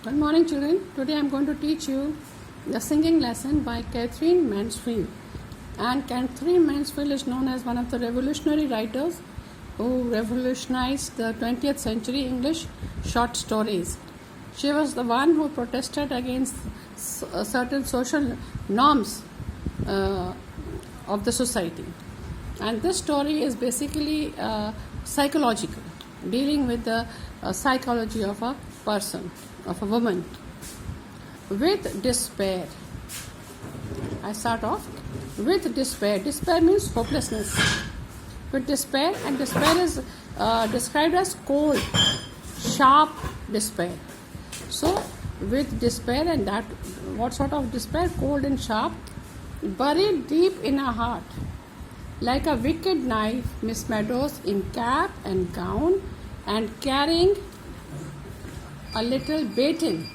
Good morning, children. Today I am going to teach you the singing lesson by Catherine Mansfield. And Catherine Mansfield is known as one of the revolutionary writers who revolutionized the 20th century English short stories. She was the one who protested against certain social norms of the society. And this story is basically psychological, dealing with the psychology of a person, of a woman. With despair. I start off with despair. Despair means hopelessness. With despair, and despair is described as cold, sharp despair. So, with despair, and that, what sort of despair? Cold and sharp, buried deep in her heart. Like a wicked knife, Miss Meadows, in cap and gown, and carrying a little baton,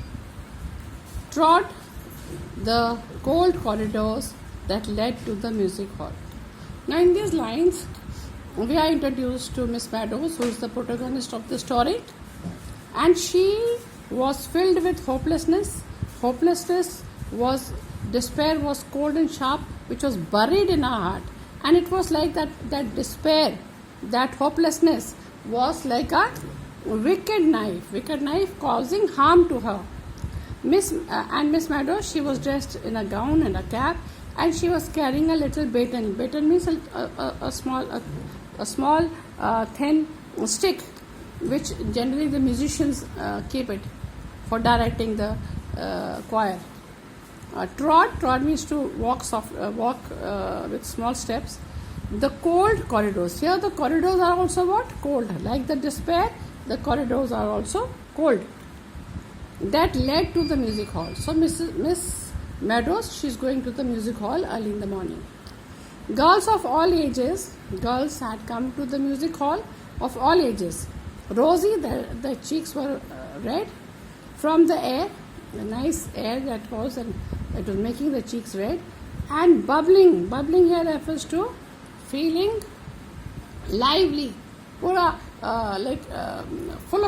trod the cold corridors that led to the music hall. Now, in these lines, we are introduced to Miss Meadows, who is the protagonist of the story, and she was filled with hopelessness. Hopelessness was, despair was cold and sharp, which was buried in her heart, and it was like that despair, that hopelessness was like a wicked knife causing harm to her. Miss Meadows, she was dressed in a gown and a cap, and she was carrying a little baton. Baton means a small thin stick, which generally the musicians keep it for directing the choir. Trod means to walk with small steps. The cold corridors. Here the corridors are also what? Cold. Like the despair, the corridors are also cold. That led to the music hall. So Miss Meadows, she's going to the music hall early in the morning. Girls of all ages, girls had come to the music hall of all ages. Rosy, the cheeks were red from the air, the nice air that was, and it was making the cheeks red. And bubbling here refers to feeling lively, full of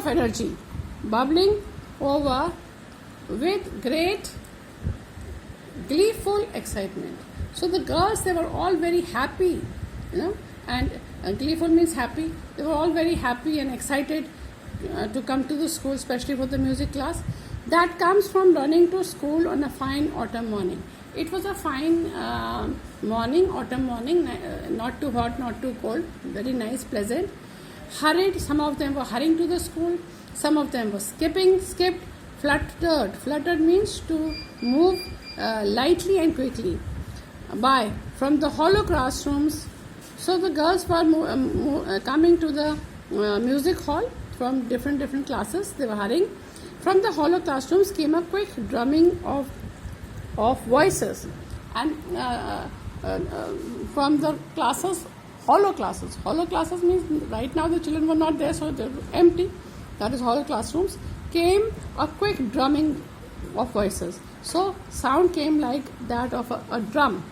energy, bubbling over with great gleeful excitement. So the girls, they were all very happy, and gleeful means happy. They were all very happy and excited to come to the school, especially for the music class. That comes from running to school on a fine autumn morning. It was a fine autumn morning, not too hot, not too cold, very nice, pleasant. Hurried, some of them were hurrying to the school, some of them were skipped, fluttered. Fluttered means to move lightly and quickly by from the hollow classrooms. So the girls were coming to the music hall from different classes. They were hurrying. From the hollow classrooms came a quick drumming of voices, and from the classes, hollow classes means right now the children were not there, so they were empty. That is hollow classrooms. Came a quick drumming of voices. So sound came like that of a drum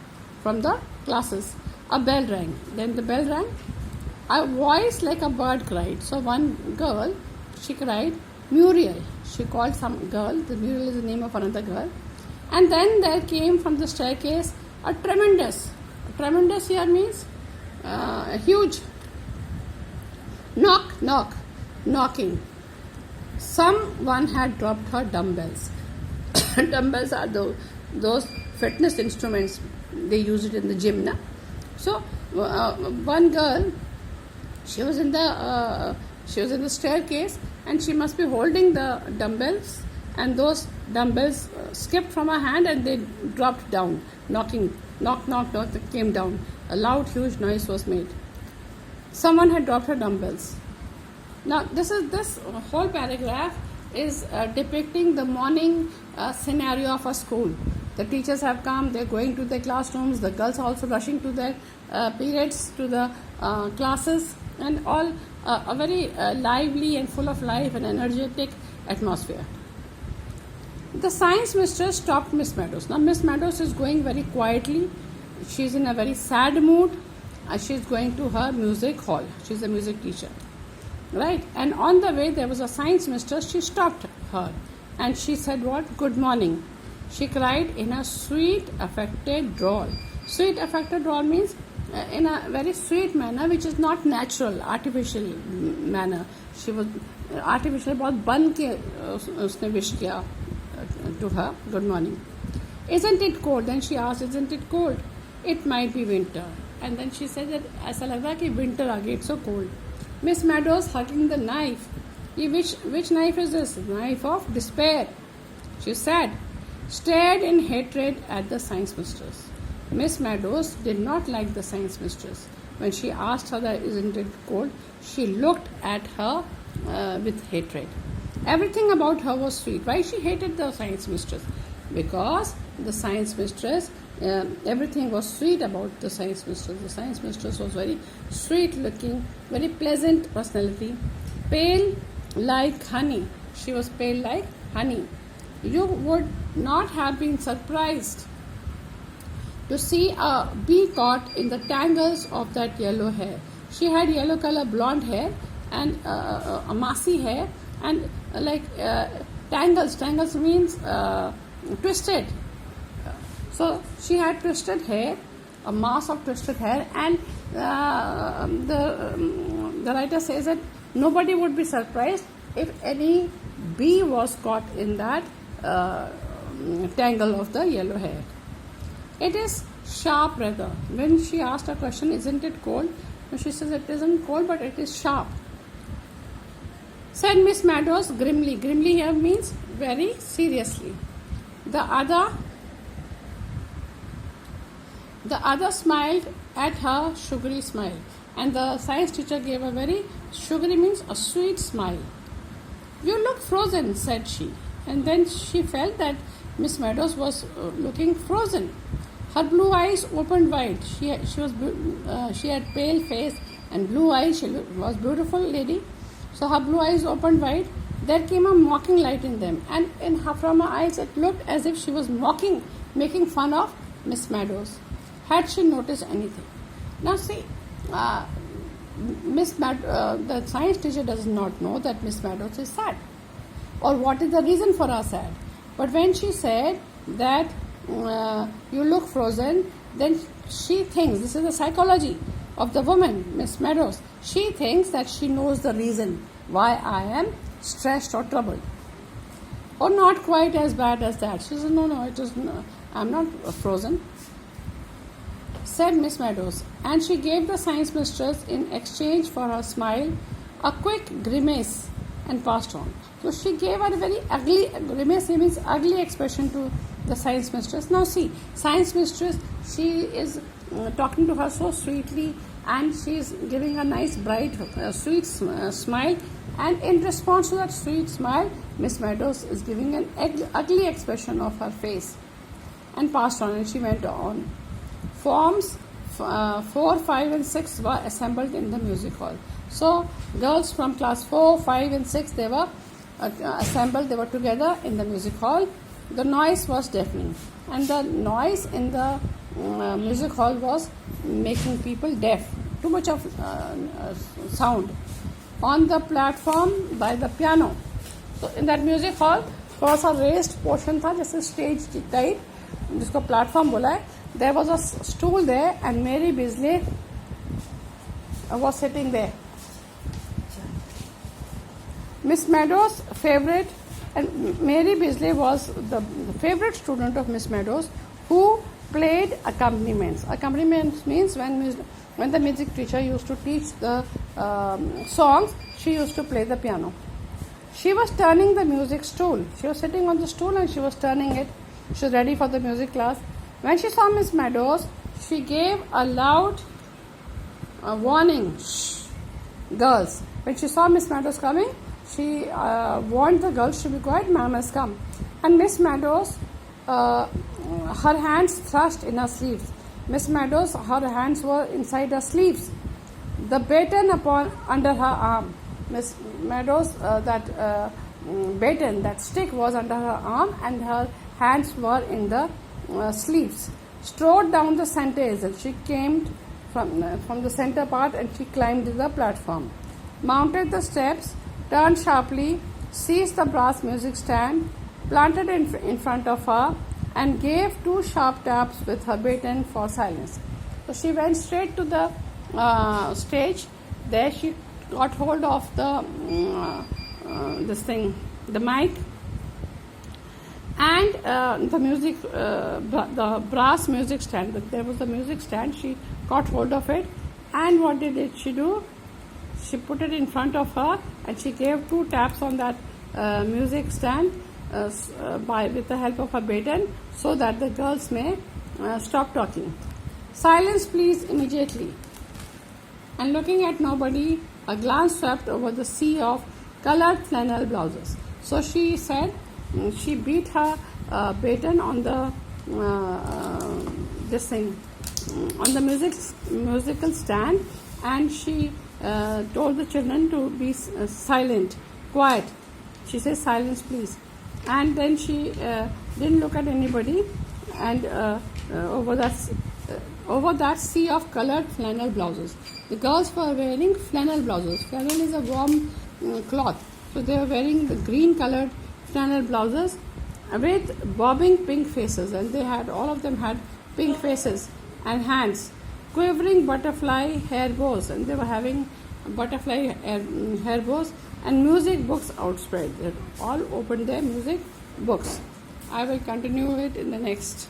from the classes. A bell rang. Then the bell rang. A voice like a bird cried. So one girl, she cried, Muriel. She called some girl. The Muriel is the name of another girl. And then there came from the staircase a tremendous. Tremendous here means huge. Knocking. Someone had dropped her dumbbells. Dumbbells are those fitness instruments. They use it in the gym. Na? So one girl, she was in the staircase, and she must be holding the dumbbells, and those dumbbells skipped from her hand and they dropped down, knocking. Knock, they came down. A loud, huge noise was made. Someone had dropped her dumbbells. Now, this whole paragraph is depicting the morning scenario of a school. The teachers have come, they're going to their classrooms, the girls are also rushing to their periods, to the classes, and all a very lively and full of life and energetic atmosphere. The science mistress stopped Miss Meadows. Now, Miss Meadows is going very quietly. She's in a very sad mood. She's going to her music hall. She's a music teacher. Right? And on the way, there was a science mistress. She stopped her and she said what? Good morning. She cried in a sweet, affected drawl. Sweet, affected drawl means in a very sweet manner, which is not natural, artificial manner. She was artificial, बहुत बन के उसने wish किया to her, good morning. Isn't it cold? Then she asked, isn't it cold? It might be winter. And then she said that ऐसा लग रहा है कि winter आ गई, it's so cold. Miss Meadows hugging the knife. Which knife is this? Knife of despair. She said, stared in hatred at the science mistress. Miss Meadows did not like the science mistress. When she asked her that isn't it cold, she looked at her with hatred. Everything about her was sweet. Why she hated the science mistress? Because the science mistress, everything was sweet about the science mistress. The science mistress was very sweet looking, very pleasant personality, pale like honey. She was pale like honey. You would not have been surprised to see a bee caught in the tangles of that yellow hair. She had yellow color blonde hair and a massy hair and tangles. Tangles means twisted. So she had twisted hair, a mass of twisted hair, and the writer says that nobody would be surprised if any bee was caught in that tangle of the yellow hair. It is sharp rather. When she asked a question, isn't it cold? She says it isn't cold, but it is sharp. Said Miss Meadows grimly. Grimly here means very seriously. The other smiled at her sugary smile, and the science teacher gave a very sugary means a sweet smile. You look frozen, said she, and then she felt that Miss Meadows was looking frozen. Her blue eyes opened wide. She had pale face and blue eyes. She was beautiful lady. So her blue eyes opened wide. There came a mocking light in them, and from her eyes it looked as if she was mocking, making fun of Miss Meadows. Had she noticed anything? Now see, the science teacher does not know that Miss Meadows is sad, or what is the reason for her sad. But when she said that you look frozen, then she thinks, this is the psychology of the woman, Miss Meadows. She thinks that she knows the reason why I am stressed or troubled. Or not quite as bad as that. She said, no, I'm not frozen, said Miss Meadows. And she gave the science mistress, in exchange for her smile, a quick grimace and passed on. So she gave her a very ugly grimace, means ugly expression to the science mistress. Now see, science mistress, she is talking to her so sweetly, and she is giving a nice bright sweet smile, and in response to that sweet smile, Miss Meadows is giving an ugly expression of her face, and passed on. And she went on. Forms 4, 5 and 6 were assembled in the music hall. So girls from class 4, 5 and 6, they were assembled, they were together in the music hall. The noise was deafening, and the noise in the music hall was making people deaf. Too much of sound. On the platform by the piano. So in that music hall, थोड़ा सा raised portion था, जैसे stage type, जिसको platform बोला है. There was a stool there, and Mary Beasley was sitting there. Miss Meadows' favorite, and Mary Beasley was the favorite student of Miss Meadows, who played accompaniments. Accompaniments means when the music teacher used to teach the songs, she used to play the piano. She was turning the music stool. She was sitting on the stool and she was turning it. She was ready for the music class. When she saw Miss Meadows, she gave a loud warning. Shh, girls. When she saw Miss Meadows coming, she warned the girls to be quiet. Ma'am has come. And Miss Meadows, her hands thrust in her sleeves. Miss Meadows, her hands were inside her sleeves. The baton under her arm. Miss Meadows, that baton, that stick was under her arm, and her hands were in the sleeves. Strode down the center aisle. She came from the center part, and she climbed the platform. Mounted the steps, turned sharply, seized the brass music stand, planted in front of her and gave 2 sharp taps with her baton for silence. So she went straight to the stage. There she got hold of the the mic, and the music, the brass music stand. There was a music stand. She got hold of it, and what did she do? She put it in front of her, and she gave 2 taps on that music stand with the help of her baton, so that the girls may stop talking. Silence, please, immediately. And looking at nobody, a glance swept over the sea of colored flannel blouses. So she said, she beat her baton on the on the musical stand, and she told the children to be silent, quiet. She says, silence, please. And then she didn't look at anybody, and over that sea of colored flannel blouses. The girls were wearing flannel blouses. Flannel is a warm cloth. So they were wearing the green colored flannel blouses with bobbing pink faces, and all of them had pink faces and hands, quivering butterfly hair bows, and they were having butterfly hair bows, and music books outspread. They all opened their music books. I will continue it in the next